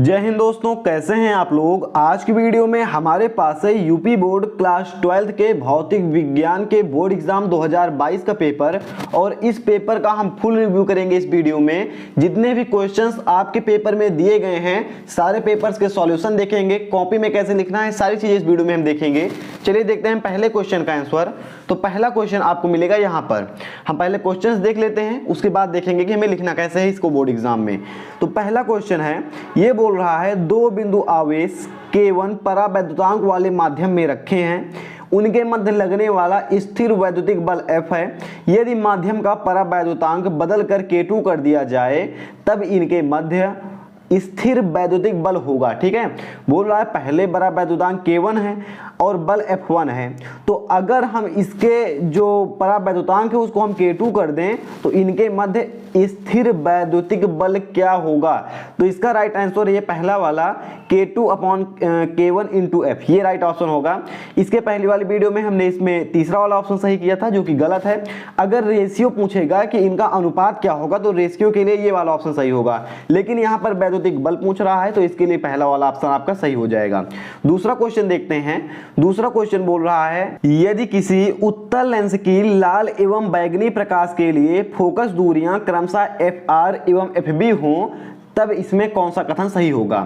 जय हिंद दोस्तों, कैसे हैं आप लोग। आज की वीडियो में हमारे पास है यूपी बोर्ड क्लास 12 के भौतिक विज्ञान के बोर्ड एग्जाम 2022 का पेपर और इस पेपर का हम फुल रिव्यू करेंगे। इस वीडियो में जितने भी क्वेश्चंस आपके पेपर में दिए गए हैं सारे पेपर्स के सॉल्यूशन देखेंगे, कॉपी में कैसे लिखना है सारी चीजें इस वीडियो में हम देखेंगे। चलिए देखते हैं पहले क्वेश्चन का आंसर। तो पहला क्वेश्चन आपको मिलेगा यहाँ पर। हम पहले क्वेश्चंस देख लेते हैं, उसके बाद देखेंगे कि हमें लिखना कैसे है इसको बोर्ड एग्जाम में। तो पहला क्वेश्चन है, ये बोल रहा है दो बिंदु आवेश K1 परावैद्युतांक वाले माध्यम में रखे हैं, उनके मध्य लगने वाला स्थिर वैद्युतिक बल F है। यदि माध्यम का परावैद्युतांक बदल कर K2 कर दिया जाए तब इनके मध्य स्थिर वैद्युतिक बल होगा। ठीक है, बोल रहा है पहले बड़ा वैद्युतांक K1 है और बल F1 है। तो अगर हम इसके जो परावैद्युतांक है उसको हम K2 कर दें तो इनके मध्य स्थिर वैद्युतिक बल क्या होगा। तो इसका राइट आंसर ये पहला वाला K2 upon K1 into F, ये राइट ऑप्शन होगा। इसके पहली वाली वीडियो में हमने इसमें तीसरा वाला ऑप्शन सही किया था जो कि गलत है। अगर रेशियो पूछेगा कि इनका अनुपात क्या होगा तो रेशियो के लिए ये वाला ऑप्शन सही होगा, लेकिन यहाँ पर वैद्युतिक बल पूछ रहा है तो इसके लिए पहला वाला ऑप्शन आपका सही हो जाएगा। दूसरा क्वेश्चन देखते हैं। दूसरा क्वेश्चन बोल रहा है यदि किसी उत्तल लेंस की लाल एवं बैंगनी प्रकाश के लिए फोकस दूरियां क्रमशः FR एवं FB हों तब इसमें कौन सा कथन सही होगा।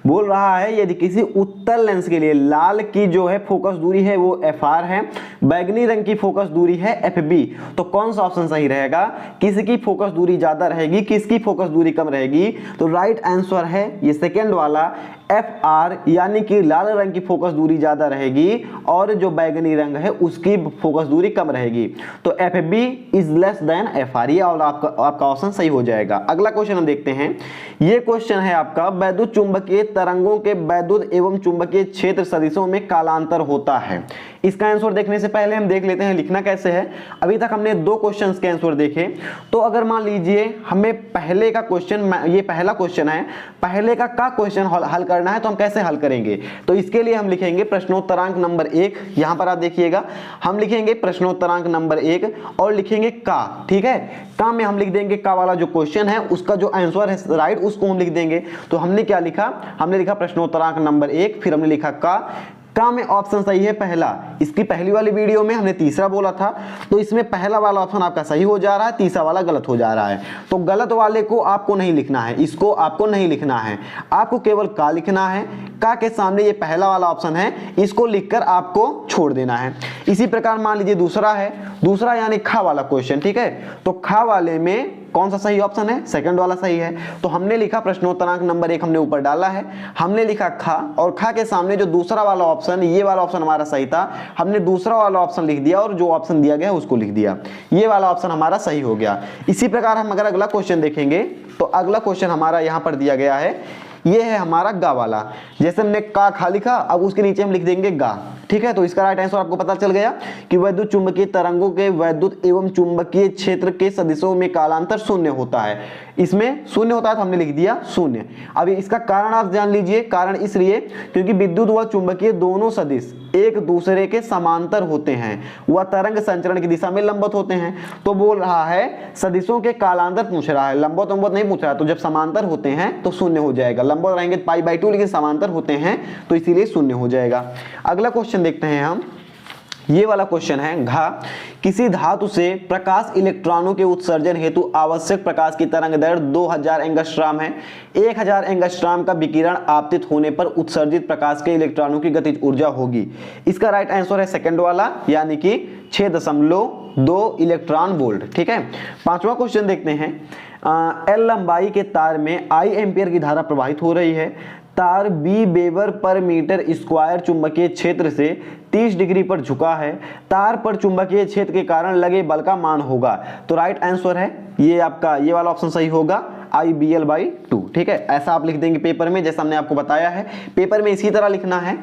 बोल रहा है यदि किसी उत्तल लेंस के लिए लाल की जो है फोकस दूरी है वो FR है, बैंगनी रंग की फोकस दूरी है FB, तो कौन सा ऑप्शन सही रहेगा। किसकी फोकस दूरी ज्यादा रहेगी, किसकी फोकस दूरी कम रहेगी। तो राइट आंसर है ये सेकेंड वाला FR, यानी कि लाल रंग की फोकस दूरी ज्यादा रहेगी और जो बैंगनी रंग है उसकी फोकस दूरी कम रहेगी। तो FB is less than FR, ये आपका ऑप्शन सही हो जाएगा। अगला क्वेश्चन हम देखते हैं। ये क्वेश्चन है आपका वैद्युत चुंबकीय तरंगों के वैद्युत एवं चुंबकीय क्षेत्र सदिशों में कालांतर होता है। इसका आंसर देखने से पहले हम देख लेते हैं लिखना कैसे है। अभी तक हमने दो क्वेश्चंस के आंसर देखे, तो अगर मान लीजिए हमें पहले का क्वेश्चन, ये पहला क्वेश्चन है, पहले का क्वेश्चन हल करना है तो हम कैसे हल करेंगे। तो इसके लिए हम लिखेंगे प्रश्नोत्तरांक नंबर 1। यहां पर आप देखिएगा हम लिखेंगे प्रश्नोत्तरांक नंबर 1 और लिखेंगे का। ठीक है, का में हम लिख देंगे का वाला जो क्वेश्चन है उसका जो आंसर है राइट उसको हम लिख देंगे। तो हमने क्या लिखा, हमने लिखा प्रश्नोत्तरांक नंबर 1, फिर हमने लिखा का में ऑप्शन सही है पहला। इसकी पहली वाली वीडियो में हमने तीसरा बोला था, तो इसमें पहला वाला ऑप्शन आपका सही हो जा रहा है, तीसरा वाला गलत हो जा रहा है। तो गलत वाले को आपको नहीं लिखना है, इसको आपको नहीं लिखना है, आपको केवल का लिखना है। का के सामने ये पहला वाला ऑप्शन है, इसको लिखकर आपको छोड़ देना है। इसी प्रकार मान लीजिए दूसरा है, दूसरा यानी खा वाला क्वेश्चन। ठीक है, तो खा वाले में कौन सा सही ऑप्शन है, सेकंड वाला सही है। तो हमने लिखा प्रश्नोत्तरांक नंबर 1 हमने ऊपर डाला है, हमने लिखा खा और खा के सामने जो दूसरा वाला ऑप्शन, ये वाला ऑप्शन हमारा सही था, हमने दूसरा वाला ऑप्शन लिख दिया और जो ऑप्शन दिया गया उसको लिख दिया, ये वाला ऑप्शन हमारा सही हो गया। इसी प्रकार हम अगर अगला क्वेश्चन देखेंगे तो अगला क्वेश्चन हमारा यहां पर दिया गया है, ये है हमारा गा वाला। जैसे हमने का खा लिखा, अब उसके नीचे हम लिख देंगे गा। ठीक है, तो इसका राइट आंसर आपको पता चल गया कि वैद्युत चुंबकीय तरंगों के वैद्युत एवं चुंबकीय क्षेत्र के सदिशों में कालांतर शून्य होता है। इसमें शून्य होता है तो हमने लिख दिया शून्य। अब इसका कारण आप जान लीजिए, कारण इसलिए क्योंकि विद्युत व चुंबकीय दोनों सदिश एक दूसरे के समांतर होते हैं, वह तरंग संचरण की दिशा में लंबवत होते हैं। तो बोल रहा है सदिशों के कालांतर पूछ रहा है, लंबवत नहीं पूछ रहा है। तो जब समांतर होते हैं तो शून्य हो जाएगा, लंबवत रहेंगे π/2 लेकिन समांतर होते हैं तो इसीलिए शून्य हो जाएगा। अगला क्वेश्चन देखते हैं हम। ये वाला क्वेश्चन है घा, किसी धातु से प्रकाश इलेक्ट्रॉनों के उत्सर्जन हेतु आवश्यक प्रकाश की तरंग दैर्घ्य 2000 एंगस्ट्रॉम है। 1000 एंगस्ट्रॉम का विकिरण आपतित होने पर उत्सर्जित प्रकाश के इलेक्ट्रॉनों की गतिज ऊर्जा होगी। इसका राइट आंसर है सेकंड वाला, यानी कि 6.2 इलेक्ट्रॉन वोल्ट। ठीक है, पांचवा क्वेश्चन देखते हैं। L लंबाई के तार में I एम्पियर की धारा प्रवाहित हो रही है। तार B वेबर पर मीटर स्क्वायर चुंबकीय क्षेत्र से 30 डिग्री पर झुका है। तार पर चुंबकीय क्षेत्र के कारण लगे बल का मान होगा। तो राइट आंसर है ये आपका, ये वाला ऑप्शन सही होगा IBL/2। ठीक है, ऐसा आप लिख देंगे पेपर में जैसा हमने आपको बताया है, पेपर में इसी तरह लिखना है।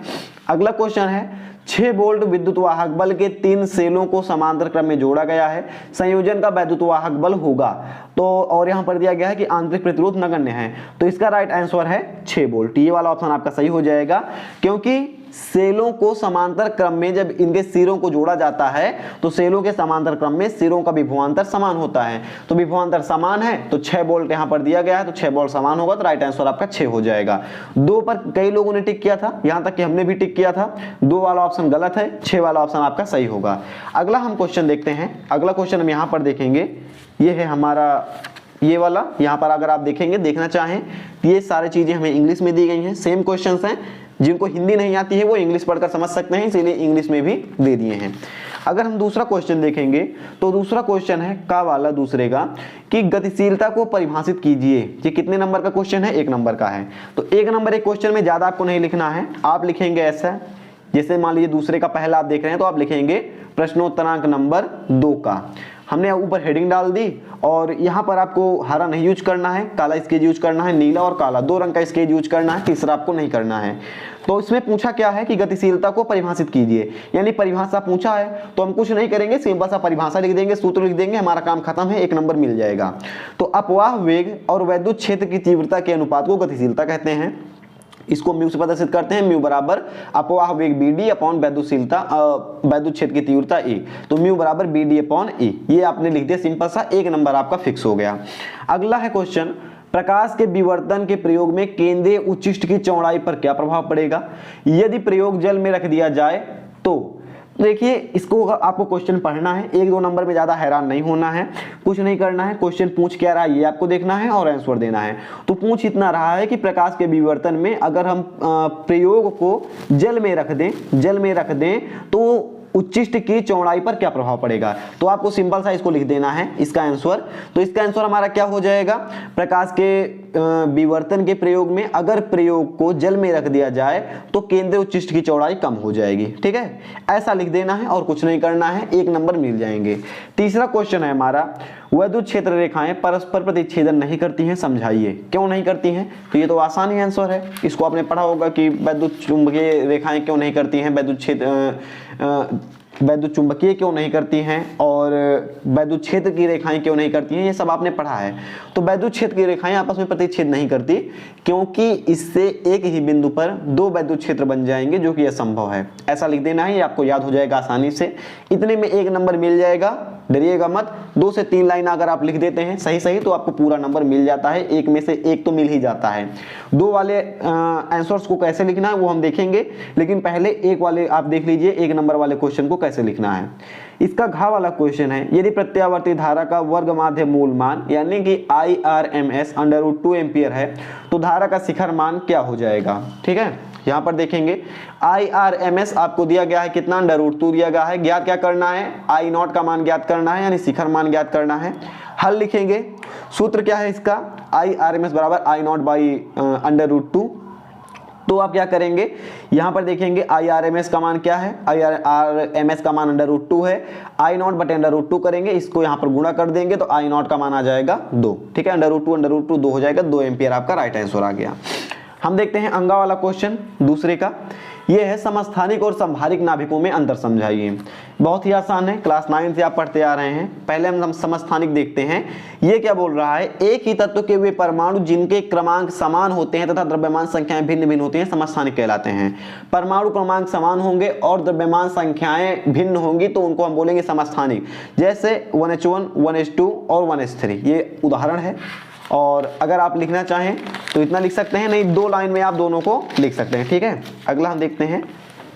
अगला क्वेश्चन है 6 वोल्ट विद्युत वाहक बल के 3 सेलों को समांतर क्रम में जोड़ा गया है, संयोजन का वैद्युत वाहक बल होगा। तो और यहां पर दिया गया है कि आंतरिक प्रतिरोध नगण्य है। तो इसका राइट आंसर है 6 वोल्ट। ये वाला ऑप्शन आपका सही हो जाएगा, क्योंकि सेलों को समांतर क्रम में जब इनके सिरों को जोड़ा जाता है तो सेलों के समांतर क्रम में सिरों का विभवांतर समान होता है। तो विभवांतर समान है तो 6 वोल्ट यहां पर दिया गया है, तो 6 वोल्ट समान होगा, तो राइट आंसर आपका 6 हो जाएगा। 2 पर कई लोगों ने टिक किया था, यहां तक कि हमने भी टिक किया था। 2 वाला ऑप्शन गलत है, 6 वाला ऑप्शन आपका सही होगा। अगला हम क्वेश्चन देखते हैं। अगला क्वेश्चन हम यहां पर देखेंगे, ये है हमारा ये वाला। यहाँ पर अगर आप देखेंगे, देखना चाहें, ये सारी चीजें हमें इंग्लिश में दी गई हैं। सेम क्वेश्चंस हैं, जिनको हिंदी नहीं आती है वो इंग्लिश पढ़कर समझ सकते हैं, इसीलिए इंग्लिश में भी दे दिए हैं। अगर हम दूसरा क्वेश्चन देखेंगे तो दूसरा क्वेश्चन है का वाला दूसरे का कि गतिशीलता को परिभाषित कीजिए। ये कितने नंबर का क्वेश्चन है? 1 नंबर का है। तो 1 नंबर एक क्वेश्चन में ज्यादा आपको नहीं लिखना है, आप लिखेंगे ऐसा, जैसे मान लीजिए दूसरे का पहला आप देख रहे हैं तो आप लिखेंगे प्रश्नोत्तरांक नंबर 2 का। हमने ऊपर हेडिंग डाल दी और यहाँ पर आपको हरा नहीं यूज करना है, काला स्केच यूज करना है, नीला और काला 2 रंग का स्केच यूज करना है, तीसरा आपको नहीं करना है। तो इसमें पूछा क्या है कि गतिशीलता को परिभाषित कीजिए, यानी परिभाषा पूछा है तो हम कुछ नहीं करेंगे, सिंपल सा परिभाषा लिख देंगे, सूत्र लिख देंगे, हमारा काम खत्म है, 1 नंबर मिल जाएगा। तो अपवाह वेग और वैद्युत क्षेत्र की तीव्रता के अनुपात को गतिशीलता कहते हैं। इसको म्यू से प्रदर्शित करते हैं, म्यू बराबर अपवाह वेग BD अपॉन वैद्युशीलता वैद्युत क्षेत्र की तीव्रता E। तो म्यू बराबर BD अपॉन E, ये आपने लिख दिया, सिंपल सा 1 नंबर आपका फिक्स हो गया। अगला है क्वेश्चन, प्रकाश के विवर्तन के प्रयोग में केंद्रीय उच्चिष्ट की चौड़ाई पर क्या प्रभाव पड़ेगा यदि प्रयोग जल में रख दिया जाए तो। देखिए, इसको आपको क्वेश्चन पढ़ना है, 1-2 नंबर में ज्यादा हैरान नहीं होना है, कुछ नहीं करना है। क्वेश्चन पूछ क्या रहा है ये आपको देखना है और आंसर देना है। तो पूछ इतना रहा है कि प्रकाश के विवर्तन में अगर हम प्रयोग को जल में रख दें तो उच्चिष्ट की चौड़ाई पर क्या प्रभाव पड़ेगा। तो आपको सिंपल सा इसको लिख देना है इसका आंसर। तो इसका आंसर हमारा क्या हो जाएगा, प्रकाश के विवर्तन के प्रयोग में अगर प्रयोग को जल में रख दिया जाए तो केंद्रीय उच्चिष्ट की चौड़ाई कम हो जाएगी। ठीक है, ऐसा लिख देना है और कुछ नहीं करना है, 1 नंबर मिल जाएंगे। तीसरा क्वेश्चन है हमारा, वैद्युत क्षेत्र रेखाएं परस्पर प्रतिच्छेदन नहीं करती हैं, समझाइए क्यों नहीं करती हैं। तो ये तो आसान ही आंसर है, इसको आपने पढ़ा होगा कि वैद्युत चुंबकीय रेखाएं क्यों नहीं करती हैं, वैद्युत चुंबकीय क्यों नहीं करती हैं और वैद्युत क्षेत्र की रेखाएं क्यों नहीं करती हैं, ये सब आपने पढ़ा है। तो वैद्युत क्षेत्र की रेखाएं आपस में प्रतिच्छेद नहीं करती क्योंकि इससे एक ही बिंदु पर 2 वैद्युत क्षेत्र बन जाएंगे, जो कि असंभव है। ऐसा लिख देना है, ये आपको याद हो जाएगा आसानी से, इतने में 1 नंबर मिल जाएगा, डरिएगा मत। 2 से 3 लाइन अगर आप लिख देते हैं सही तो आपको पूरा नंबर मिल जाता है, 1 में से 1 तो मिल ही जाता है। 2 वाले आंसर्स को कैसे लिखना है वो हम देखेंगे, लेकिन पहले 1 वाले आप देख लीजिए, 1 नंबर वाले क्वेश्चन को कैसे लिखना है। इसका घ वाला क्वेश्चन है, यदि प्रत्यावर्ती धारा का वर्ग माध्य मूल मान यानी कि IRMS √2 एम्पियर है तो धारा का शिखर मान क्या हो जाएगा। ठीक है, यहां पर देखेंगे IRMS आपको दिया गया है कितना, √2 दिया गया है। ज्ञात क्या करना है, I0 का मान ज्ञात करना है, यानी शिखर मान ज्ञात करना है। हल लिखेंगे, सूत्र क्या है इसका, IRMS बराबर I0 बाई √2। तो आप क्या करेंगे, यहां पर देखेंगे IRMS का मान क्या है, IRMS का मान √2 है, I0 बटे √2 करेंगे, इसको यहां पर गुणा कर देंगे तो I0 का मान आ जाएगा 2। ठीक है, √2 2 हो जाएगा, 2 एम्पियर आपका राइट आंसर आ गया। हम देखते हैं अंगा वाला क्वेश्चन दूसरे का, यह है समस्थानिक और संभारिक नाभिकों में अंतर समझाइए। बहुत ही आसान है, क्लास 9 से आप पढ़ते आ रहे हैं। पहले हम समस्थानिक देखते हैं, ये क्या बोल रहा है, एक ही तत्व के वे परमाणु जिनके क्रमांक समान होते हैं तथा द्रव्यमान संख्याएं भिन्न भिन्न होती हैं समस्थानिक कहलाते हैं। परमाणु क्रमांक समान होंगे और द्रव्यमान संख्याएं भिन्न होंगी तो उनको हम बोलेंगे समस्थानिक। जैसे 1H1 1H2 और 1H3, ये उदाहरण है। और अगर आप लिखना चाहें तो इतना लिख सकते हैं, नहीं 2 लाइन में आप दोनों को लिख सकते हैं। ठीक है, अगला हम देखते हैं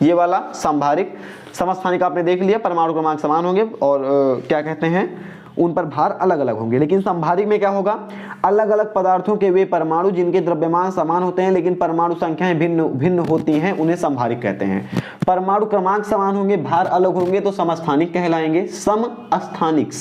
ये वाला संभारिक। समस्थानिक आपने देख लिया, परमाणु क्रमांक समान होंगे और क्या कहते हैं, उन पर भार अलग अलग होंगे। लेकिन संभारिक में क्या होगा, अलग अलग पदार्थों के वे परमाणु जिनके द्रव्यमान समान होते हैं लेकिन परमाणु संख्याएं भिन्न भिन्न होती हैं उन्हें संभारिक कहते हैं। परमाणु क्रमांक समान होंगे, भार अलग होंगे तो समस्थानिक कहलाएंगे, समस्थानिक।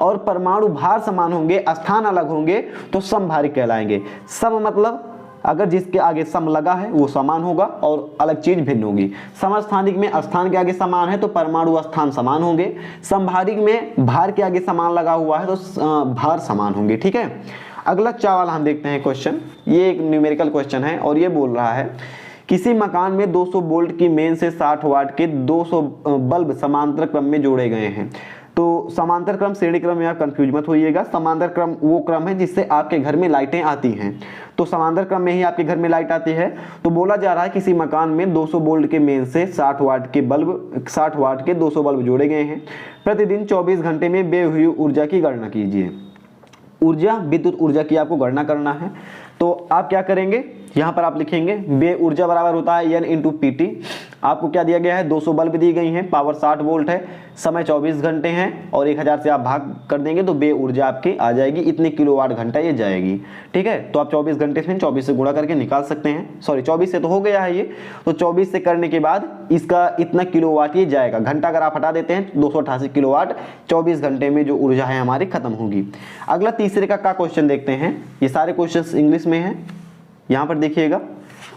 और परमाणु भार समान होंगे, स्थान अलग होंगे तो समभारिक कहलाएंगे। सम मतलब अगर जिसके आगे सम लगा है वो समान होगा और अलग चीज भिन्न होगी। समस्थानिक में स्थान के आगे समान है तो परमाणु स्थान समान होंगे। संभारिक में भार के आगे समान लगा हुआ है तो भार समान होंगे। ठीक है, अगला चावल हम देखते हैं क्वेश्चन। ये एक न्यूमेरिकल क्वेश्चन है और ये बोल रहा है किसी मकान में 200 वोल्ट की मेन से 60 वाट के 200 बल्ब समांतर क्रम में जोड़े गए हैं तो समांतर क्रम श्रेणी क्रम में आप कंफ्यूज मत होइएगा। समांतर क्रम वो क्रम है जिससे आपके घर में लाइटें आती हैं, तो समांतर क्रम में ही आपके घर में लाइट आती है। तो बोला जा रहा है किसी मकान में 200 वोल्ट के मेन से 60 वाट के 200 बल्ब जोड़े गए हैं। प्रतिदिन 24 घंटे में व्यय हुई ऊर्जा की गणना कीजिए। ऊर्जा, विद्युत ऊर्जा की आपको गणना करना है। तो आप क्या करेंगे, यहाँ पर आप लिखेंगे व्यय ऊर्जा बराबर होता है N × PT। आपको क्या दिया गया है, 200 बल्ब दी गई हैं, पावर 60 वोल्ट है, समय 24 घंटे हैं और 1000 से आप भाग कर देंगे तो व्यय ऊर्जा आपकी आ जाएगी, इतने किलोवाट घंटा ये जाएगी। ठीक है, तो आप 24 घंटे से 24 से गुणा करके निकाल सकते हैं। सॉरी 24 से तो हो गया है ये, तो 24 से करने के बाद इसका इतना किलोवाट ये जाएगा। घंटा अगर आप हटा देते हैं 288 किलोवाट 24 घंटे में जो ऊर्जा है हमारी खत्म होगी। अगला तीसरे का क्वेश्चन देखते हैं। ये सारे क्वेश्चन इंग्लिश में हैं, यहाँ पर देखिएगा।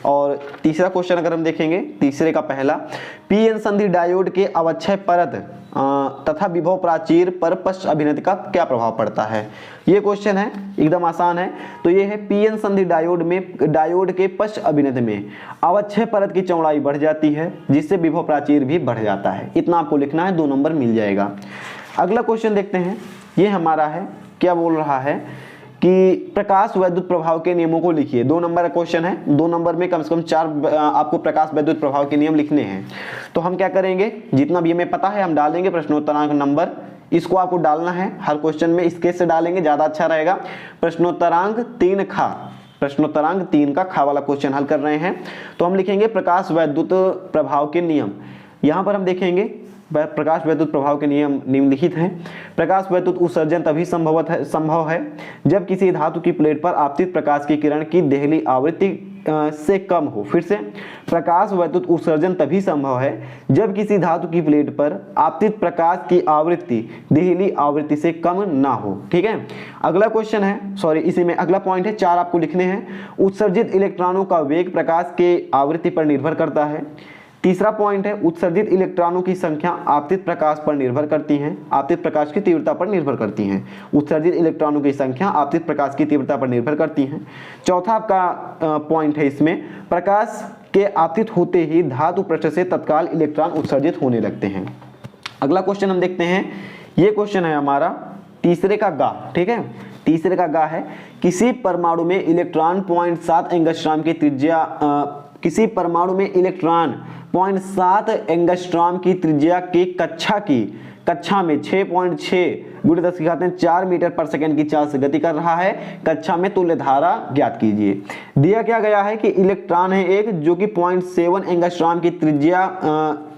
और तीसरा क्वेश्चन अगर हम देखेंगे, तीसरे का पहला, पीएन संधि डायोड के अवक्षय परत तथा विभव प्राचीर पर पश्च अभिनति का क्या प्रभाव पड़ता है। ये क्वेश्चन है, एकदम आसान है। तो ये है पीएन संधि डायोड के पश्च अभिनति में अवक्षय परत की चौड़ाई बढ़ जाती है जिससे विभव प्राचीर भी बढ़ जाता है। इतना आपको लिखना है, 2 नंबर मिल जाएगा। अगला क्वेश्चन देखते हैं, ये हमारा है, क्या बोल रहा है कि प्रकाश वैद्युत प्रभाव के नियमों को लिखिए। 2 नंबर का क्वेश्चन है, 2 नंबर में कम से कम 4 आपको प्रकाश वैद्युत प्रभाव के नियम लिखने हैं। तो हम क्या करेंगे, जितना भी हमें पता है हम डाल देंगे प्रश्नोत्तरांक नंबर, इसको आपको डालना है हर क्वेश्चन में, इसके से डालेंगे ज़्यादा अच्छा रहेगा। प्रश्नोत्तरांक 3 खा, प्रश्नोत्तरांक 3 का खा वाला क्वेश्चन हल कर रहे हैं। तो हम लिखेंगे प्रकाश वैद्युत प्रभाव के नियम। यहाँ पर हम देखेंगे प्रकाश वैद्युत प्रभाव के नियम निम्नलिखित हैं। प्रकाश वैद्युत उत्सर्जन तभी संभव है जब किसी धातु की प्लेट पर आपतित प्रकाश की किरण की देहली आवृत्ति से कम हो। फिर से, प्रकाश वैद्युत उत्सर्जन तभी संभव है जब किसी धातु की प्लेट पर आपतित प्रकाश की आवृत्ति देहली आवृत्ति से कम ना हो। ठीक है, अगला क्वेश्चन है, सॉरी इसी में अगला पॉइंट है, 4 आपको लिखने हैं। उत्सर्जित इलेक्ट्रॉनों का वेग प्रकाश के आवृत्ति पर निर्भर करता है। तीसरा पॉइंट है, उत्सर्जित इलेक्ट्रॉनों की संख्या आपतित प्रकाश पर निर्भर करती हैं, आपतित प्रकाश की तीव्रता पर निर्भर करती हैं। उत्सर्जित इलेक्ट्रॉनों की संख्या आपतित प्रकाश की तीव्रता पर निर्भर करती हैं। चौथा आपका पॉइंट है इसमें, प्रकाश के आपतित होते ही धातु पृष्ठ से तत्काल इलेक्ट्रॉन उत्सर्जित होने लगते हैं। अगला क्वेश्चन हम देखते हैं, ये क्वेश्चन है हमारा तीसरे का गा। ठीक है, तीसरे का गा है, किसी परमाणु में इलेक्ट्रॉन 0.7 एंगस्ट्रॉम की त्रिज्या किसी परमाणु में इलेक्ट्रॉन 0.7 एंगस्ट्रॉम की त्रिज्या की कक्षा में 6.6 × 10⁴ मीटर पर सेकंड की चाल से गति कर रहा है। कक्षा में तुल्य धारा ज्ञात कीजिए। दिया क्या गया है कि इलेक्ट्रॉन है एक जो कि 0.7 एंगस्ट्रॉम की त्रिज्या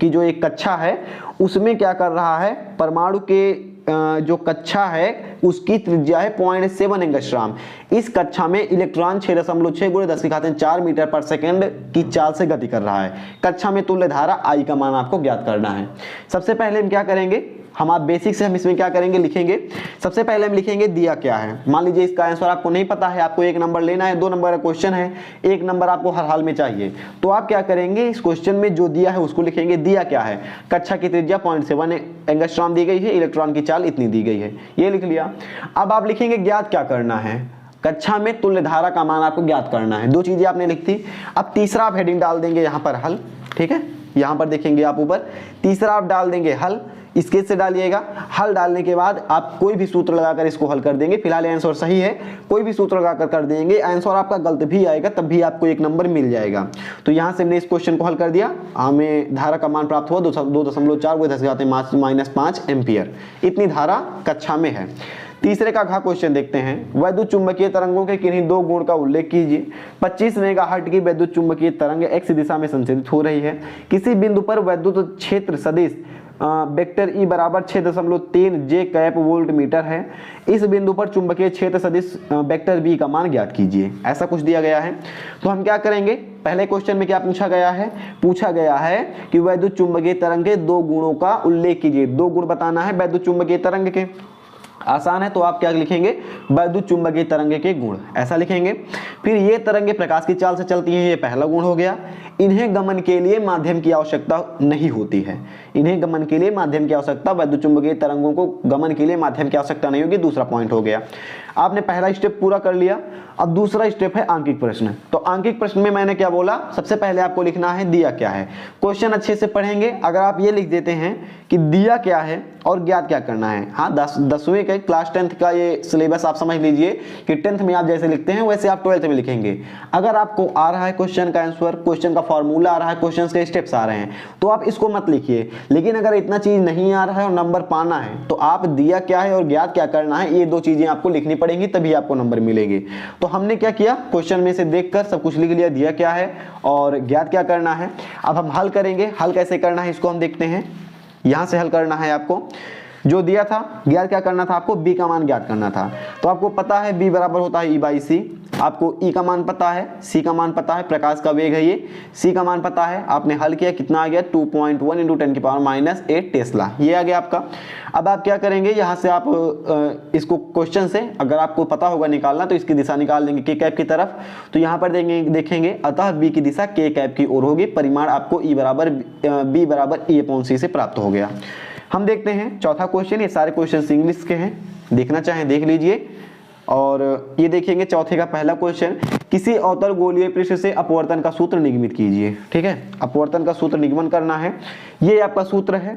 की जो एक कक्षा है उसमें क्या कर रहा है, परमाणु के जो कक्षा है उसकी त्रिज्या है 0.7 एंगस्ट्रॉम। इस कक्षा में इलेक्ट्रॉन 6.6 × 10⁴ मीटर पर सेकंड की चाल से गति कर रहा है। कक्षा में तुल्य धारा I का मान आपको ज्ञात करना है। सबसे पहले हम क्या करेंगे, हम आप बेसिक से हम इसमें क्या करेंगे, लिखेंगे। सबसे पहले हम लिखेंगे दिया क्या है। मान लीजिए इसका आंसर आपको नहीं पता है, आपको 1 नंबर लेना है, 2 नंबर का क्वेश्चन है, 1 नंबर आपको हर हाल में चाहिए। तो आप क्या करेंगे, इस क्वेश्चन में जो दिया है उसको लिखेंगे। दिया क्या है, कक्षा की त्रिज्या 0.7 एंगस्ट्रॉम दी गई है, इलेक्ट्रॉन की चाल इतनी दी गई है, ये लिख लिया। अब आप लिखेंगे ज्ञात क्या करना है, कक्षा में तुल्य धारा का मान आपको ज्ञात करना है। 2 चीजें आपने लिख दी। अब तीसरा आप हेडिंग डाल देंगे यहाँ पर हल। ठीक है, यहाँ पर देखेंगे आप ऊपर, तीसरा आप डाल देंगे हल, इसके से डालिएगा। हल डालने के बाद आप कोई भी सूत्र लगाकर इसको हल कर देंगे। फिलहाल आंसर सही है, कोई भी सूत्र लगाकर कर देंगे, आंसर आपका गलत भी आएगा तब भी आपको 1 नंबर मिल जाएगा। तो यहाँ से हमने इस क्वेश्चन को हल कर दिया, हमें धारा का मान प्राप्त हुआ 2.4 × 10⁻⁻5 एम्पियर, इतनी धारा कक्षा में है। तीसरे का घ क्वेश्चन देखते हैं, वैद्युत चुंबकीय तरंगों के किन्हीं 2 गुण का उल्लेख कीजिए। 25 मेगाहर्ट्ज की वैद्युत चुंबकीय तरंग x दिशा में संचारित हो रही है। किसी बिंदु पर वैद्युत क्षेत्र सदिश वेक्टर E बराबर 6.3 J कैप वोल्ट मीटर है। इस बिंदु पर चुंबकीय क्षेत्र सदिश वेक्टर B का मान ज्ञात कीजिए। ऐसा कुछ दिया गया है। तो हम क्या करेंगे, पहले क्वेश्चन में क्या पूछा गया है, पूछा गया है कि वैद्युत चुंबकीय तरंग के 2 गुणों का उल्लेख कीजिए। 2 गुण बताना है वैद्युत चुंबकीय तरंग के। आसान है, तो आप क्या लिखेंगे, वैद्युत चुंबकीय तरंगे के गुण, ऐसा लिखेंगे। फिर ये तरंगे प्रकाश की चाल से चलती हैं, ये पहला गुण हो गया। इन्हें गमन के लिए माध्यम की आवश्यकता नहीं होती है, इन्हें गमन के लिए माध्यम की आवश्यकता, वैद्युत चुंबकीय तरंगों को गमन के लिए माध्यम की आवश्यकता नहीं होगी, दूसरा पॉइंट हो गया। आपने पहला स्टेप पूरा कर लिया। अब दूसरा स्टेप है आंकिक प्रश्न। तो आंकिक प्रश्न में मैंने क्या बोला, सबसे पहले आपको लिखना है दिया क्या है। क्वेश्चन अच्छे से पढ़ेंगे। अगर आप ये लिख देते हैं कि दिया क्या है और ज्ञात क्या करना है, हाँ 10वीं के क्लास 10th का ये सिलेबस आप समझ लीजिए कि 10th में आप जैसे लिखते हैं वैसे आप 12th में लिखेंगे। अगर आपको आ रहा है क्वेश्चन का आंसर, क्वेश्चन का फॉर्मूला आ रहा है, क्वेश्चन के स्टेप्स आ रहे हैं, तो आप इसको मत लिखिए। लेकिन अगर इतना चीज नहीं आ रहा है और नंबर पाना है तो आप दिया क्या है और ज्ञात क्या करना है, ये दो चीजें आपको लिखनी पड़ेंगी, तभी आपको नंबर मिलेंगे। तो हमने क्या किया, क्वेश्चन में से देखकर सब कुछ लिख लिया, दिया क्या है और ज्ञात क्या करना है। अब हम हल करेंगे। हल कैसे करना है इसको हम देखते हैं। यहां से हल करना है आपको। जो दिया था, ज्ञात क्या करना था, आपको b का मान ज्ञात करना था। तो आपको पता है b बराबर होता है e/c, आपको e का मान पता है, c का मान पता है, प्रकाश का वेग है ये, c का मान पता है। आपने हल किया, कितना आ गया 2.1 × 10⁻⁸ टेस्ला, ये आ गया आपका। अब आप क्या करेंगे, यहाँ से आप इसको क्वेश्चन से अगर आपको पता होगा निकालना तो इसकी दिशा निकाल देंगे k कैप की तरफ। तो यहाँ पर देखेंगे अतः b की दिशा k कैप की ओर होगी। परिमाण आपको b बराबर e/c से प्राप्त हो गया। हम देखते हैं चौथा क्वेश्चन। ये सारे क्वेश्चन इंग्लिश के हैं, देखना चाहें देख लीजिए। और ये देखेंगे चौथे का पहला क्वेश्चन, किसी अवतल गोलीय पृष्ठ से अपवर्तन का सूत्र निगमित कीजिए। ठीक है, अपवर्तन का सूत्र निगमन करना है। ये आपका सूत्र है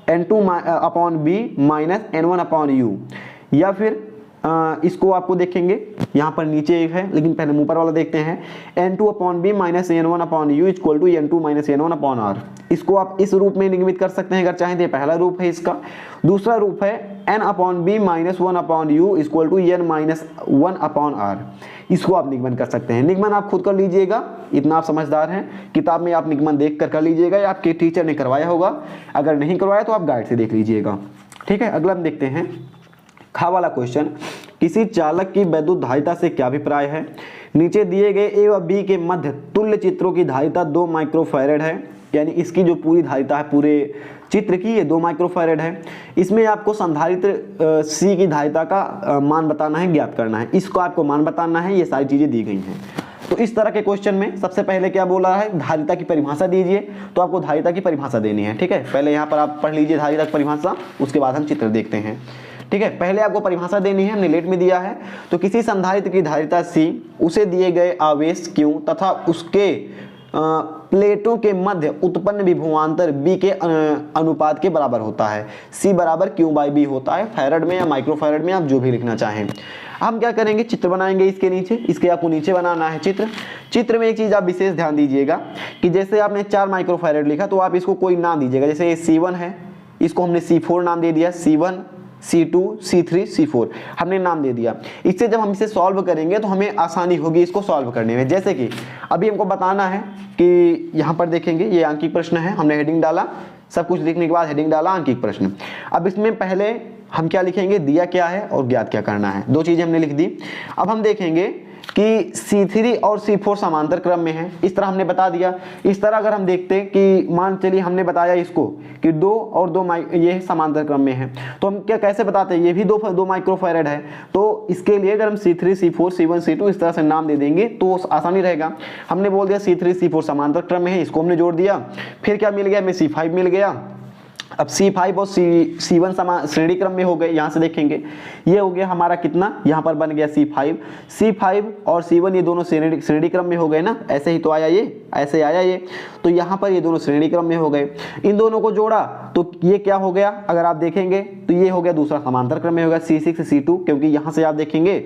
n2/b - n1/u, या फिर इसको आपको देखेंगे यहाँ पर नीचे एक है, लेकिन पहले ऊपर वाला देखते हैं। n2/b - n1/u = n2 - n1/r। इसको आप इस रूप में निगमित कर सकते हैं अगर चाहें तो। पहला रूप है इसका। दूसरा रूप है n/b - 1/u = n - 1/r। इसको आप निगमन कर सकते हैं। निगमन आप खुद कर लीजिएगा, इतना आप समझदार हैं। किताब में आप निगमन देख कर लीजिएगा या आपके टीचर ने करवाया होगा। अगर नहीं करवाया तो आप गाइड से देख लीजिएगा। ठीक है, अगला हम देखते हैं खा वाला क्वेश्चन, किसी चालक की वैद्युत धारिता से क्या अभिप्राय है। नीचे दिए गए ए व बी के मध्य तुल्य चित्रों की धारिता 2 माइक्रोफैरड है, यानी इसकी जो पूरी धारिता है पूरे चित्र की, ये 2 माइक्रोफैरड है। इसमें आपको संधारित्र सी की धारिता का मान बताना है, ज्ञात करना है। इसको आपको मान बताना है, ये सारी चीजें दी गई हैं। तो इस तरह के क्वेश्चन में सबसे पहले क्या बोला है, धारिता की परिभाषा दीजिए। तो आपको धारिता की परिभाषा देनी है। ठीक है, पहले यहाँ पर आप पढ़ लीजिए धारिता की परिभाषा, उसके बाद हम चित्र देखते हैं। ठीक है, पहले आपको परिभाषा देनी है, हमने लेट में दिया है। तो किसी संधारित्र की धारिता C, उसे दिए गए आवेश Q तथा उसके प्लेटों के मध्य उत्पन्न विभवांतर B के अनुपात के बराबर होता है। C बराबर Q/B होता है, फैरड में या माइक्रोफैरड में, आप जो भी लिखना चाहें। हम क्या करेंगे, चित्र बनाएंगे इसके नीचे। इसके आपको नीचे बनाना है चित्र। चित्र में एक चीज आप विशेष ध्यान दीजिएगा कि जैसे आपने 4 माइक्रोफैरड लिखा तो आप इसको कोई नाम दीजिएगा। जैसे ये C1 है, इसको हमने C4 नाम दे दिया। C1, C2, C3, C4 हमने नाम दे दिया। इससे जब हम इसे सॉल्व करेंगे तो हमें आसानी होगी इसको सॉल्व करने में। जैसे कि अभी हमको बताना है कि यहाँ पर देखेंगे ये आंकिक प्रश्न है, हमने हेडिंग डाला, सब कुछ लिखने के बाद हेडिंग डाला आंकिक प्रश्न। अब इसमें पहले हम क्या लिखेंगे, दिया क्या है और ज्ञात क्या करना है। दो चीजें हमने लिख दी। अब हम देखेंगे कि C3 और C4 समांतर क्रम में है, इस तरह हमने बता दिया। इस तरह अगर हम देखते कि मान चलिए हमने बताया इसको कि 2 और 2 ये समांतर क्रम में है, तो हम क्या कैसे बताते हैं, ये भी 2 माइक्रोफैरड है। तो इसके लिए अगर हम C3, C4, C1, C2 इस तरह से नाम दे देंगे तो आसानी रहेगा। हमने बोल दिया C3, C4 समांतर क्रम में है, इसको हमने जोड़ दिया। फिर क्या मिल गया, हमें C5 मिल गया। अब C5 और C1 समान श्रेणी क्रम में हो गए। यहाँ से देखेंगे ये हो गया हमारा कितना, यहाँ पर बन गया C5 और C1 ये दोनों श्रेणी क्रम में हो गए ना। ऐसे ही तो आया ये, ऐसे आया ये, तो यहाँ पर ये दोनों श्रेणी क्रम में हो गए। इन दोनों को जोड़ा तो ये क्या हो गया, अगर आप देखेंगे तो ये हो गया दूसरा समांतर क्रम में होगा C6 C2, क्योंकि यहाँ से आप देखेंगे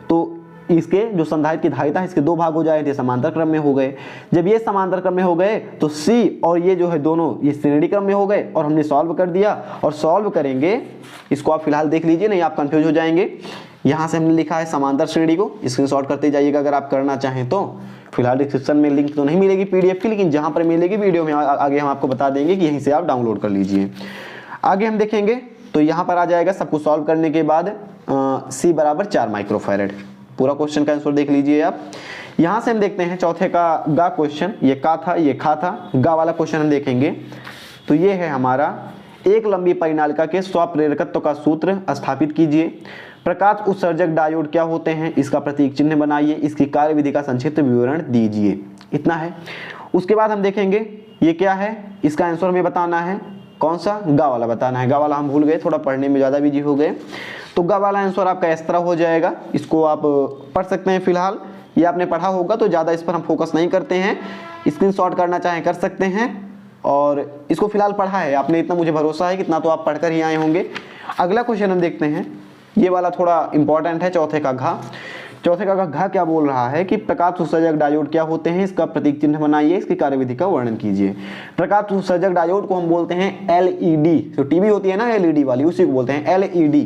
तो इसके जो संधारित्र की धारिता है इसके 2 भाग हो जाए थे, समांतर क्रम में हो गए। जब ये समांतर क्रम में हो गए तो C और ये जो है दोनों ये श्रेणी क्रम में हो गए और हमने सॉल्व कर दिया। और सॉल्व करेंगे, इसको आप फिलहाल देख लीजिए, नहीं आप कंफ्यूज हो जाएंगे। यहाँ से हमने लिखा है समांतर श्रेणी को, स्क्रीनशॉट करते जाइएगा अगर आप करना चाहें तो। फिलहाल डिस्क्रिप्शन में लिंक तो नहीं मिलेगी PDF की, लेकिन जहाँ पर मिलेगी वीडियो में आगे हम आपको बता देंगे कि यहीं से आप डाउनलोड कर लीजिए। आगे हम देखेंगे तो यहाँ पर आ जाएगा सब कुछ सॉल्व करने के बाद C बराबर 4 माइक्रोफैरड। पूरा क्वेश्चन का आंसर देख लीजिए आप। यहां से हम देखते हैं चौथे का गा क्वेश्चन, ये का था ये खा था, गा वाला क्वेश्चन हम देखेंगे। तो ये है हमारा, एक लंबी परिनालिका के स्वप्रेरकत्व का सूत्र स्थापित कीजिए। प्रकाश उत्सर्जक डायोड क्या होते हैं, इसका प्रतीक चिन्ह बनाइए। इसकी कार्यविधि का संक्षिप्त विवरण दीजिए। इतना है। उसके बाद हम देखेंगे ये क्या है, इसका आंसर हमें बताना है। कौन सा, गा वाला बताना है। गा वाला हम भूल गए, थोड़ा पढ़ने में ज़्यादा बिजी हो गए। तो गा वाला आंसर आपका इस तरह हो जाएगा। इसको आप पढ़ सकते हैं। फिलहाल ये आपने पढ़ा होगा तो ज़्यादा इस पर हम फोकस नहीं करते हैं। स्क्रीनशॉट करना चाहें कर सकते हैं, और इसको फिलहाल पढ़ा है आपने, इतना मुझे भरोसा है कि इतना तो आप पढ़कर ही आए होंगे। अगला क्वेश्चन हम देखते हैं, ये वाला थोड़ा इंपॉर्टेंट है। चौथे का घ। चौथे का घ क्या बोल रहा है कि प्रकाश उत्सर्जक डायोड क्या होते हैं, इसका प्रतीक चिन्ह बनाइए, इसकी कार्यविधि का वर्णन कीजिए। प्रकाश उत्सर्जक डायोड को हम बोलते हैं एलईडी, जो टीवी होती है ना एलईडी वाली, उसी को बोलते हैं एलईडी।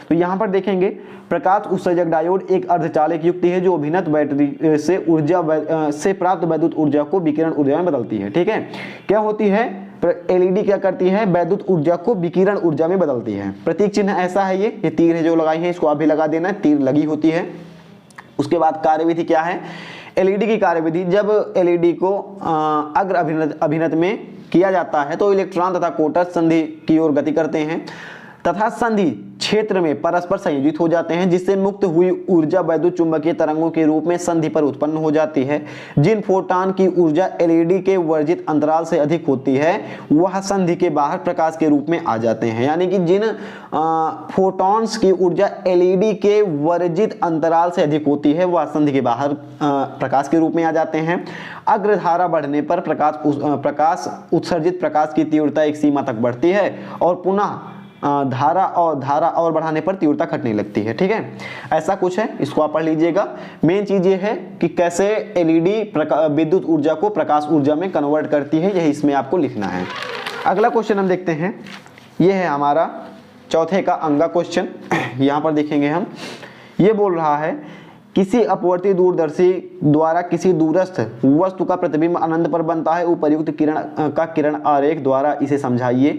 तो यहाँ पर देखेंगे प्रकाश उत्सर्जक डायोड एक अर्धचालक युक्ति है जो अभिनत बैटरी से प्राप्त वैद्युत ऊर्जा को विकिरण ऊर्जा में बदलती है। ठीक है, क्या होती है, एलईडी क्या करती है, वैद्युत ऊर्जा को विकिरण ऊर्जा में बदलती है। प्रतीक चिन्ह ऐसा है, ये तीर है जो लगाई है, इसको आप भी लगा देना, तीर लगी होती है। उसके बाद कार्यविधि क्या है, एलईडी की कार्यविधि, जब एलईडी को अग्र अभिनत में किया जाता है तो इलेक्ट्रॉन तथा कोटर संधि की ओर गति करते हैं तथा संधि क्षेत्र में परस्पर संयोजित हो जाते हैं, जिससे मुक्त हुई ऊर्जा वैद्युत चुंबकीय तरंगों के रूप में संधि पर उत्पन्न हो जाती है। जिन फोटॉन की ऊर्जा एलईडी के वर्जित अंतराल से अधिक होती है वह संधि के बाहर प्रकाश के रूप में आ जाते हैं। यानी कि जिन फोटॉन्स की ऊर्जा एलईडी के वर्जित अंतराल से अधिक होती है वह संधि के बाहर प्रकाश के रूप में आ जाते हैं। अग्रधारा बढ़ने पर प्रकाश उत्सर्जित प्रकाश की तीव्रता एक सीमा तक बढ़ती है और पुनः धारा और बढ़ाने पर तीव्रता घटने लगती है। ठीक है, ऐसा कुछ है, इसको आप पढ़ लीजिएगा। मेन चीज ये है कि कैसे एलईडी विद्युत ऊर्जा को प्रकाश ऊर्जा में कन्वर्ट करती है, यही इसमें आपको लिखना है। अगला क्वेश्चन हम देखते हैं, ये है हमारा चौथे का अंगा क्वेश्चन। यहाँ पर देखेंगे हम, ये बोल रहा है किसी अपवर्ती दूरदर्शी द्वारा किसी दूरस्थ वस्तु का प्रतिबिंब अनंत पर बनता है, उपर्युक्त किरण आरेख द्वारा इसे समझाइए।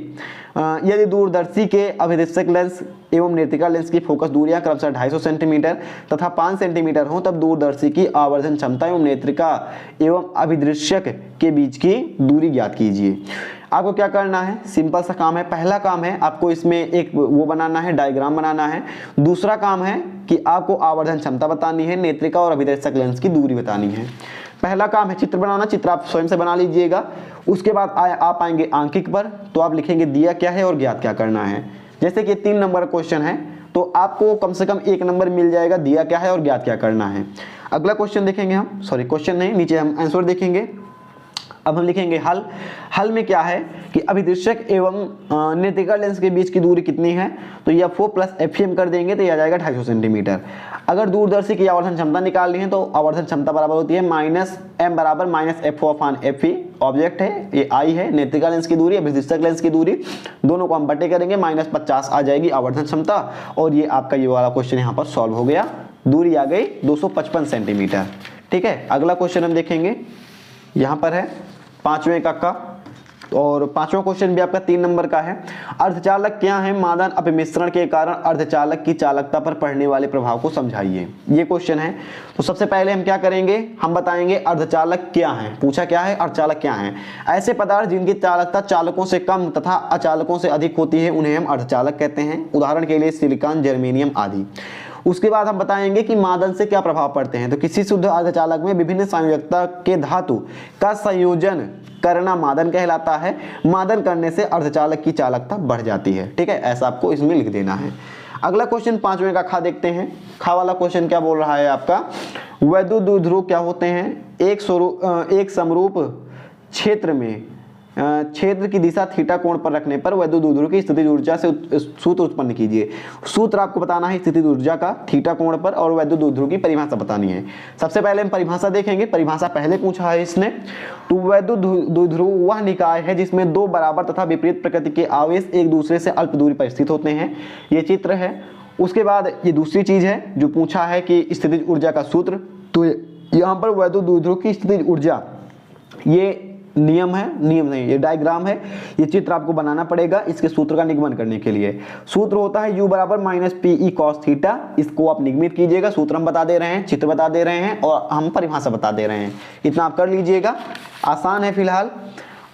यदि दूरदर्शी के अभिदृश्यक लेंस एवं नेत्रिका लेंस की फोकस दूरियां क्रमशः 250 सेंटीमीटर तथा 5 सेंटीमीटर हों तब दूरदर्शी की आवर्धन क्षमता एवं नेत्रिका एवं अभिदृश्यक के बीच की दूरी ज्ञात कीजिए। आपको क्या करना है, सिंपल सा काम है। पहला काम है आपको इसमें एक वो बनाना है, डायग्राम बनाना है। दूसरा काम है कि आपको आवर्धन क्षमता बतानी है, नेत्रिका और अभिदर्शक लेंस की दूरी बतानी है। पहला काम है चित्र बनाना, चित्र आप स्वयं से बना लीजिएगा। उसके बाद आप आएंगे आंकिक पर, तो आप लिखेंगे दिया क्या है और ज्ञात क्या करना है। जैसे कि 3 नंबर क्वेश्चन है तो आपको कम से कम 1 नंबर मिल जाएगा, दिया क्या है और ज्ञात क्या करना है। अगला क्वेश्चन देखेंगे हम, सॉरी क्वेश्चन नहीं, नीचे हम आंसर देखेंगे। अब हम लिखेंगे हल। हल में क्या है कि अभिदृश्यक एवं नेत्रिका लेंस के बीच की दूरी कितनी है, तो ये F4 प्लस FEM कर देंगे तो ये आ जाएगा 250 सेंटीमीटर। अगर दूरदर्शी की आवर्धन क्षमता निकालनी है तो आवर्धन क्षमता बराबर होती है -m बराबर -F4/Fe। ऑब्जेक्ट है ये I है, नेत्रिका लेंस की दूरी, अभिदृश्यक लेंस की दूरी, दोनों को हम बटे करेंगे, -50 आ जाएगी आवर्धन क्षमता। और ये आपका ये वाला क्वेश्चन यहाँ पर सॉल्व हो गया, दूरी आ गई 255 सेंटीमीटर। ठीक है, अगला क्वेश्चन हम देखेंगे, यहाँ पर है 5वें का और 5वां क्वेश्चन भी आपका 3 नंबर का है। अर्धचालक क्या है, मादन अपमिश्रण के कारण अर्धचालक की चालकता पर पड़ने वाले प्रभाव को समझाइए। ये क्वेश्चन है। तो सबसे पहले हम क्या करेंगे, हम बताएंगे अर्धचालक क्या है। पूछा क्या है, अर्धचालक क्या है। ऐसे पदार्थ जिनकी चालकता चालकों से कम तथा अचालकों से अधिक होती है उन्हें हम अर्धचालक कहते हैं। उदाहरण के लिए सिलिकॉन, जर्मेनियम आदि। उसके बाद हम बताएंगे कि मादन से क्या प्रभाव पड़ते हैं। तो किसी शुद्ध अर्धचालक में विभिन्न संयोजकता के धातु का संयोजन करना मादन कहलाता है। मादन करने से अर्धचालक की चालकता बढ़ जाती है। ठीक है, ऐसा आपको इसमें लिख देना है। अगला क्वेश्चन 5वें का खा देखते हैं। खा वाला क्वेश्चन क्या बोल रहा है आपका, वैद्युत द्विध्रुव क्या होते हैं। एक समरूप क्षेत्र में क्षेत्र की दिशा थीटा कोण पर रखने पर वैद्युत द्विध्रुव की स्थितिज ऊर्जा से सूत्र उत्पन्न कीजिए। सूत्र आपको बताना है स्थितिज ऊर्जा का थीटा कोण पर, और वैद्युत द्विध्रुव की परिभाषा बतानी है। सबसे पहले हम परिभाषा देखेंगे, परिभाषा पहले पूछा है इसने। तो वैद्युत द्विध्रुव वह निकाय है जिसमें 2 बराबर तथा विपरीत प्रकृति के आवेश एक दूसरे से अल्प दूरी पर स्थित होते हैं। ये चित्र है। उसके बाद ये दूसरी चीज है जो पूछा है कि स्थितिज ऊर्जा का सूत्र। तो यहाँ पर वैद्युत द्विध्रुव की स्थितिज ऊर्जा, ये नियम है, नियम नहीं ये डायग्राम है, ये चित्र आपको बनाना पड़ेगा इसके सूत्र का निगमन करने के लिए। सूत्र होता है U बराबर -PE cos थीटा। इसको आप निगमित कीजिएगा। सूत्र हम बता दे रहे हैं, चित्र बता दे रहे हैं और हम परिभाषा बता दे रहे हैं। इतना आप कर लीजिएगा, आसान है फिलहाल।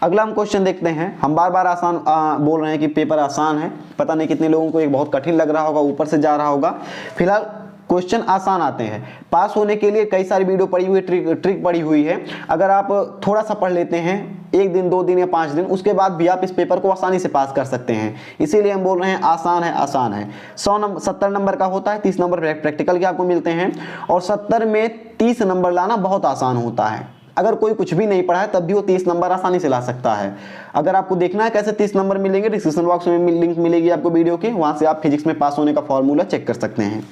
अगला हम क्वेश्चन देखते हैं। हम बार बार आसान बोल रहे हैं कि पेपर आसान है, पता नहीं कितने लोगों को एक बहुत कठिन लग रहा होगा, ऊपर से जा रहा होगा। फिलहाल क्वेश्चन आसान आते हैं। पास होने के लिए कई सारी वीडियो पड़ी हुई, ट्रिक पड़ी हुई है। अगर आप थोड़ा सा पढ़ लेते हैं, 1 दिन 2 दिन या 5 दिन, उसके बाद भी आप इस पेपर को आसानी से पास कर सकते हैं। इसीलिए हम बोल रहे हैं आसान है, आसान है। 70 नंबर का होता है, 30 नंबर प्रैक्टिकल के आपको मिलते हैं, और 70 में 30 नंबर लाना बहुत आसान होता है। अगर कोई कुछ भी नहीं पढ़ा है तब भी वो 30 नंबर आसानी से ला सकता है। अगर आपको देखना है कैसे 30 नंबर मिलेंगे, डिस्क्रिप्शन बॉक्स में लिंक मिलेगी आपको वीडियो की, वहां से आप फिजिक्स में पास होने का फॉर्मूला चेक कर सकते हैं।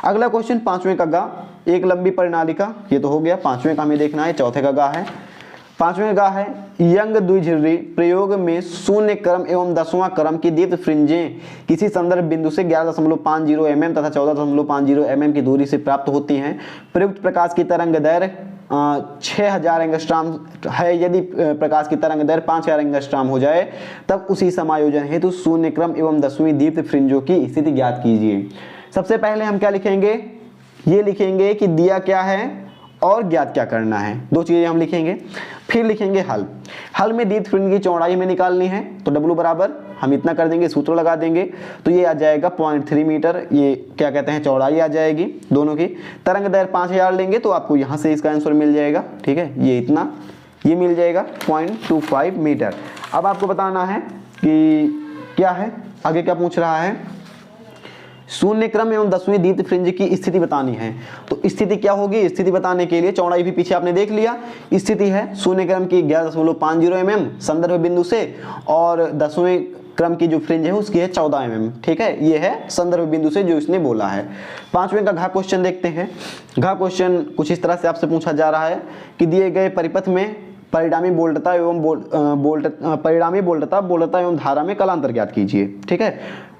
अगला क्वेश्चन 5वें का गा, एक लंबी प्रणालिका, ये तो हो गया। 5वें का हमें देखना है, चौथे का गा है। 5वें गा है यंग द्विध्रुवी प्रयोग में 0 क्रम एवं 10वां क्रम की दीप्त फ्रिंजें किसी संदर्भ बिंदु से 11.50 mm तथा 14.50 mm की दूरी से प्राप्त होती हैं। प्रयुक्त प्रकाश की तरंग दैर्घ्य 6000 एंगस्ट्रॉम है। यदि प्रकाश की तरंग दैर्घ्य 5000 एंगस्ट्रॉम हो जाए तब उसी समायोजन हेतु 0 क्रम एवं 10वीं दीप्त फ्रिंजों की स्थिति ज्ञात कीजिए। सबसे पहले हम क्या लिखेंगे, ये लिखेंगे कि दिया क्या है और ज्ञात क्या करना है, दो चीजें हम लिखेंगे। फिर लिखेंगे हल। हल में दीप्त फ्रिंज की चौड़ाई में निकालनी है, तो W बराबर हम इतना कर देंगे, सूत्र लगा देंगे, तो ये आ जाएगा 0.3 मीटर, ये क्या कहते हैं चौड़ाई आ जाएगी दोनों की। तरंग दैर्घ्य 5000 लेंगे तो आपको यहाँ से इसका आंसर मिल जाएगा, ठीक है, ये इतना, ये मिल जाएगा 0.25 मीटर। अब आपको बताना है कि क्या है, आगे क्या पूछ रहा है, 0 क्रम एवं 10वीं दीप्त फ्रिंज की स्थिति बतानी है। तो स्थिति क्या होगी, स्थिति बताने के लिए चौड़ाई भी पीछे आपने देख लिया। स्थिति है 0 क्रम की 11.50 mm संदर्भ बिंदु से, और 10वें क्रम की जो फ्रिंज है उसकी है 14 mm, ठीक है, ये है संदर्भ बिंदु से जो इसने बोला है। 5वें का घ क्वेश्चन देखते हैं। घ क्वेश्चन कुछ इस तरह से आपसे पूछा जा रहा है कि दिए गए परिपथ में परिणामी वोल्टता एवं वोल्टता एवं धारा में कलांतर ज्ञात कीजिए, ठीक है।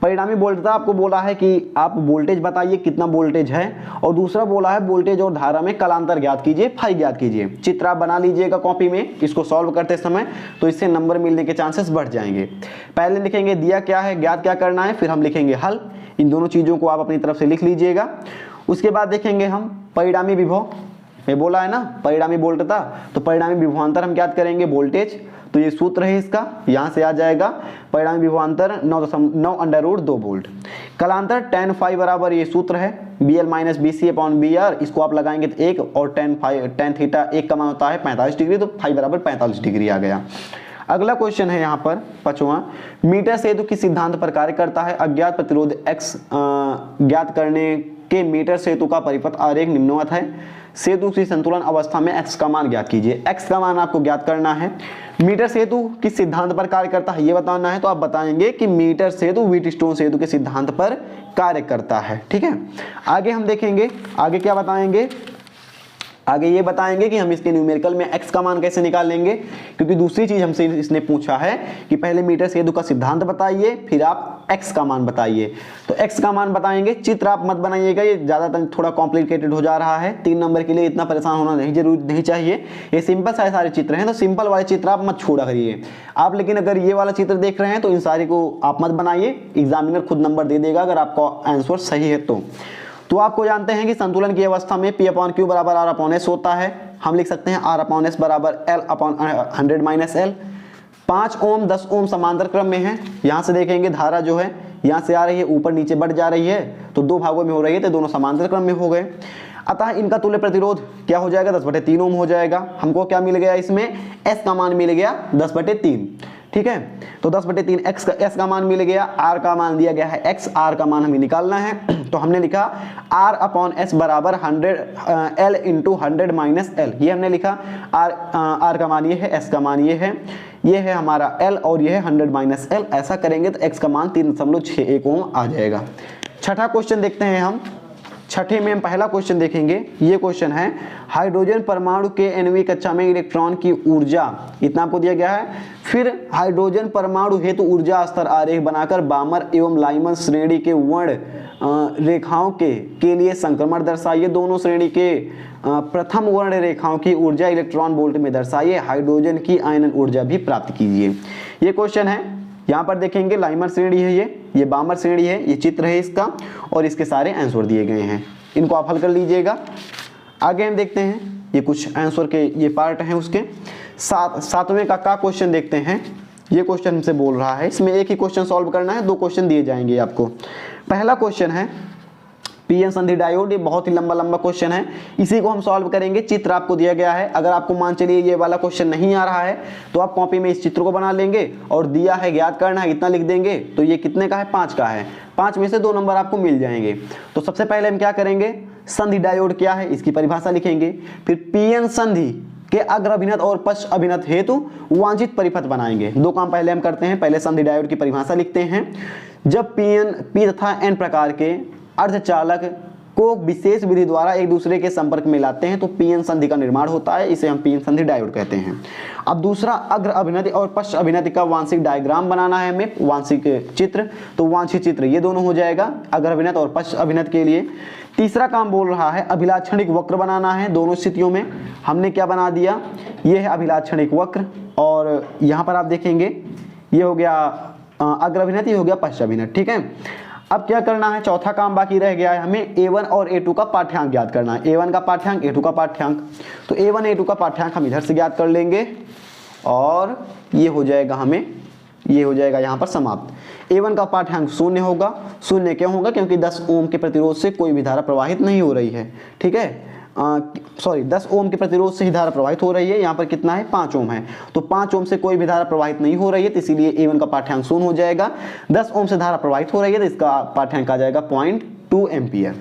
परिणामी वोल्टता आपको बोला है कि आप वोल्टेज बताइए कितना वोल्टेज है, और दूसरा बोला है वोल्टेज और धारा में कलांतर ज्ञात कीजिए, फाई ज्ञात कीजिए। चित्र आप बना लीजिएगा कॉपी में इसको सॉल्व करते समय, तो इससे नंबर मिलने के चांसेस बढ़ जाएंगे। पहले लिखेंगे दिया क्या है, ज्ञात क्या करना है, फिर हम लिखेंगे हल। इन दोनों चीजों को आप अपनी तरफ से लिख लीजिएगा। उसके बाद देखेंगे हम परिणामी विभव, ये बोला है ना परिणामी वोल्टता, तो परिणामी विभवांतर हम ज्ञात करेंगे वोल्टेज, तो ये सूत्र है इसका, यहाँ से आ जाएगा परिणामी विभवांतर 9/2 वोल्ट। कलांतर tan फाई बराबर ये सूत्र है BL माइनस BC/BR, इसको आप लगाएंगे तो 1, और tan थीटा 1 का मान होता है 45 डिग्री, तो फाई बराबर 45 डिग्री आ गया। अगला क्वेश्चन है यहाँ पर 5वां, मीटर सेतु किस सिद्धांत पर कार्य करता है। अज्ञात प्रतिरोध x ज्ञात करने के मीटर सेतु का परिपथ आरेख निम्नवत है। सेतु की संतुलन अवस्था में x का मान ज्ञात कीजिए। x का मान आपको ज्ञात करना है। मीटर सेतु किस सिद्धांत पर कार्य करता है ये बताना है, तो आप बताएंगे कि मीटर सेतु व्हीटस्टोन सेतु के सिद्धांत पर कार्य करता है, ठीक है। आगे हम देखेंगे, आगे क्या बताएंगे, आगे ये बताएंगे कि हम इसके न्यूमेरिकल में x का मान कैसे निकालेंगे, क्योंकि दूसरी चीज हमसे इसने पूछा है कि पहले मीटर सेतु का सिद्धांत बताइए, फिर आप x का मान बताइए। तो x का मान बताएंगे। चित्र आप मत बनाइएगा, ये ज्यादातर थोड़ा कॉम्प्लिकेटेड हो जा रहा है, 3 नंबर के लिए इतना परेशान होना नहीं चाहिए। ये सिंपल सारे चित्र हैं, तो सिंपल वाले चित्र आप मत छोड़ा करिए आप। लेकिन अगर ये वाला चित्र देख रहे हैं तो इन सारे को आप मत बनाइए, एग्जामिनर खुद नंबर दे देगा अगर आपका आंसर सही है तो आपको जानते हैं कि संतुलन की अवस्था में P/Q बराबर R/S होता है। हम लिख सकते हैं R/S बराबर L/100 - L। 5 ओम 10 ओम समांतर क्रम में है। यहाँ से देखेंगे धारा जो है यहाँ से आ रही है, ऊपर नीचे बढ़ जा रही है, तो 2 भागों में हो रही है, तो दोनों समांतर क्रम में हो गए। अतः इनका तुल्य प्रतिरोध क्या हो जाएगा, 10/3 ओम हो जाएगा। हमको क्या मिल गया इसमें, S का मान मिल गया 10/3, ठीक है। तो 10/3 S का मान मिल गया, R का मान दिया गया है X, R का मान हमें निकालना है। तो हमने लिखा R/S बराबर 100 L × 100 - L, ये हमने लिखा। R का मान ये है, S का मान ये है हमारा L, और ये है 100 - L। ऐसा करेंगे तो X का मान 3.61 ओम आ जाएगा। छठा क्वेश्चन देखते हैं हम। छठे में हम पहला क्वेश्चन देखेंगे। ये क्वेश्चन है हाइड्रोजन परमाणु के Nवीं कक्षा में इलेक्ट्रॉन की ऊर्जा, इतना आपको दिया गया है। फिर हाइड्रोजन परमाणु हेतु ऊर्जा स्तर आरेख बनाकर बामर एवं लाइमन श्रेणी के वर्ण रेखाओं के लिए संक्रमण दर्शाइए। दोनों श्रेणी के प्रथम वर्ण रेखाओं की ऊर्जा इलेक्ट्रॉन वोल्ट में दर्शाइए। हाइड्रोजन की आयनन ऊर्जा भी प्राप्त कीजिए। ये क्वेश्चन है। यहाँ पर देखेंगे लाइमर श्रेणी है, ये बामर श्रेणी है, ये चित्र है इसका, और इसके सारे आंसर दिए गए हैं। इनको आप हल कर लीजिएगा। आगे हम देखते हैं, ये कुछ आंसर के ये पार्ट हैं उसके। 7वें का क्वेश्चन देखते हैं। ये क्वेश्चन हमसे बोल रहा है, इसमें एक ही क्वेश्चन सॉल्व करना है, 2 क्वेश्चन दिए जाएंगे आपको। पहला क्वेश्चन है पीएन संधि डायोड, ये बहुत ही लंबा क्वेश्चन है, इसी को हम सॉल्व करेंगे। चित्र आपको दिया गया है, अगर आपको मान चलिए ये वाला क्वेश्चन नहीं आ रहा है तो आप कॉपी में इस चित्र को बना लेंगे और दिया है ज्ञात करना है इतना लिख देंगे, तो ये कितने का है 5 का है, 5 में से 2 नंबर आपको मिल जाएंगे। तो सबसे पहले हम क्या करेंगे, संधि डायोड क्या है इसकी परिभाषा लिखेंगे, फिर पीएन संधि के अग्र अभिनत और पश्च अभिनत हेतु वांछित परिपथ बनाएंगे। 2 काम पहले हम करते हैं, पहले संधि डायोड की परिभाषा लिखते हैं। जब पी तथा एन प्रकार के अर्धचालक को विशेष विधि द्वारा एक दूसरे के संपर्क में लाते हैं तो पीएन संधि का निर्माण होता है, इसे हम पीएन संधि डायोड कहते हैं। अब दूसरा, अग्र अभिनति और पश्च अभिनति का वांछिक डायग्राम बनाना है हमें, वांछिक चित्र, तो वांछित चित्र ये दोनों हो जाएगा अग्र अभिनत और पश्च अभिनत के लिए। तीसरा काम बोल रहा है अभिलाक्षणिक वक्र बनाना है, दोनों स्थितियों में हमने क्या बना दिया, ये है अभिलाक्षणिक वक्र, और यहाँ पर आप देखेंगे ये हो गया अग्र अभिनत, ये हो गया पश्च अभिनत, ठीक है। अब क्या करना है, चौथा काम बाकी रह गया है, हमें A1 और A2 का पाठ्यांक ज्ञात करना है, A1 का पाठ्यांक, A2 का पाठ्यांक। तो A1 A2 का पाठ्यांक हम इधर से ज्ञात कर लेंगे और ये हो जाएगा हमें, ये हो जाएगा यहाँ पर समाप्त। A1 का पाठ्यांक 0 होगा, 0 क्यों होगा, क्योंकि 10 ओम के प्रतिरोध से कोई भी धारा प्रवाहित नहीं हो रही है, ठीक है, सॉरी 10 ओम के प्रतिरोध से ही धारा प्रवाहित हो रही है, यहाँ पर कितना है 5 ओम है, तो 5 ओम से कोई भी धारा प्रवाहित नहीं हो रही है, तो इसीलिए A1 का पाठ्यांक 0 हो जाएगा। 10 ओम से धारा प्रवाहित हो रही है तो इसका पाठ्यांक आ जाएगा 0.2 एम्पियर।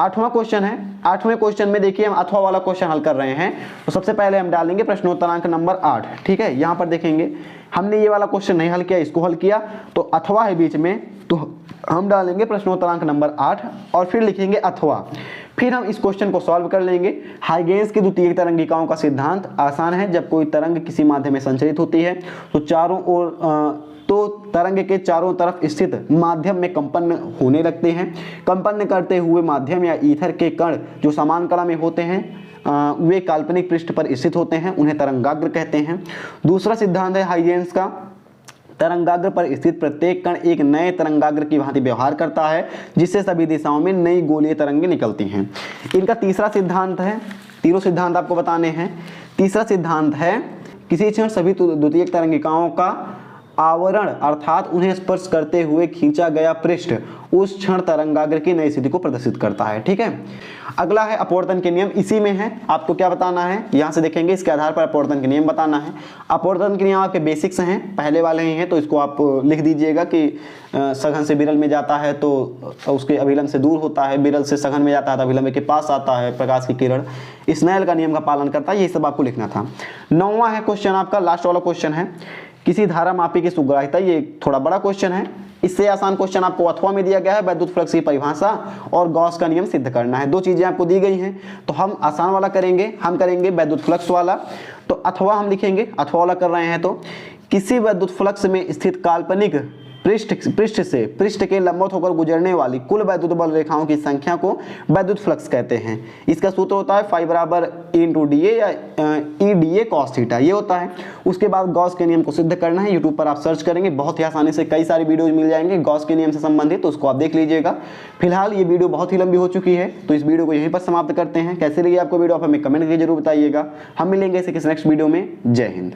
8वां क्वेश्चन है, 8वें क्वेश्चन में देखिए हम अथवा वाला क्वेश्चन हल कर रहे हैं, तो सबसे पहले हम डालेंगे प्रश्नोत्तरांक नंबर 8, ठीक है। यहाँ पर देखेंगे हमने ये वाला क्वेश्चन नहीं हल किया, इसको हल किया, तो अथवा है बीच में, तो हम डालेंगे प्रश्नोत्तरांक नंबर 8 और फिर लिखेंगे अथवा। फिर हम इस क्वेश्चन को सॉल्व कर लेंगे। हाइगेंस की द्वितीयक तरंगिकाओं का सिद्धांत आसान है, जब कोई तरंग किसी माध्यम में संचरित होती है तो चारों ओर तो तरंग के चारों तरफ स्थित माध्यम में कंपन होने लगते हैं। कंपन करते हुए माध्यम या ईथर के कण जो समान कला में होते हैं वे काल्पनिक पृष्ठ पर स्थित होते हैं, उन्हें तरंगाग्र कहते हैं। दूसरा सिद्धांत है हाइगेंस का, तरंगाग्र पर स्थित प्रत्येक कण एक नए तरंगाग्र की भांति व्यवहार करता है, जिससे सभी दिशाओं में नई गोलीय तरंगें निकलती हैं। इनका तीसरा सिद्धांत है, तीनों सिद्धांत आपको बताने हैं। तीसरा सिद्धांत है किसी क्षण सभी द्वितीयक तरंगिकाओं का आवरण अर्थात उन्हें स्पर्श करते हुए खींचा गया पृष्ठ उस क्षण तरंगाग्र की नई स्थिति को प्रदर्शित करता है, ठीक है। अगला है अपवर्तन के नियम, इसी में है, आपको क्या बताना है, यहाँ से देखेंगे इसके आधार पर अपवर्तन के नियम बताना है। अपवर्तन के नियम आपके बेसिक्स हैं, पहले वाले ही हैं, तो इसको आप लिख दीजिएगा कि सघन से विरल में जाता है तो उसके अभिलंब से दूर होता है, विरल से सघन में जाता है तो अभिलंब के पास आता है प्रकाश की किरण, स्नेल का नियम का पालन करता है, ये सब आपको लिखना था। 9वां है क्वेश्चन आपका, लास्ट वाला क्वेश्चन है, किसी धारा मापी की सुग्राह्यता, ये थोड़ा बड़ा क्वेश्चन है। इससे आसान क्वेश्चन आपको अथवा में दिया गया है, वैद्युत फ्लक्स की परिभाषा और गॉस का नियम सिद्ध करना है, 2 चीजें आपको दी गई हैं, तो हम आसान वाला करेंगे, हम करेंगे वैद्युत फ्लक्स वाला। तो अथवा हम लिखेंगे, अथवा वाला कर रहे हैं, तो किसी वैद्युत फ्लक्स में स्थित काल्पनिक पृष्ठ के लंबवत होकर गुजरने वाली कुल वैद्युत बल रेखाओं की संख्या को वैद्युत फ्लक्स कहते हैं। इसका सूत्र होता है फाई बराबर E/DA या EDA cos थीटा, ये होता है। उसके बाद गॉस के नियम को सिद्ध करना है, यूट्यूब पर आप सर्च करेंगे, बहुत ही आसानी से कई सारी वीडियोज मिल जाएंगे गॉस के नियम से संबंधित, तो उसको आप देख लीजिएगा। फिलहाल ये वीडियो बहुत ही लंबी हो चुकी है, तो इस वीडियो को यहीं पर समाप्त करते हैं। कैसे लगी आपको वीडियो, आप हमें कमेंट करके जरूर बताइएगा। हम मिलेंगे इसे किसी नेक्स्ट वीडियो में। जय हिंद।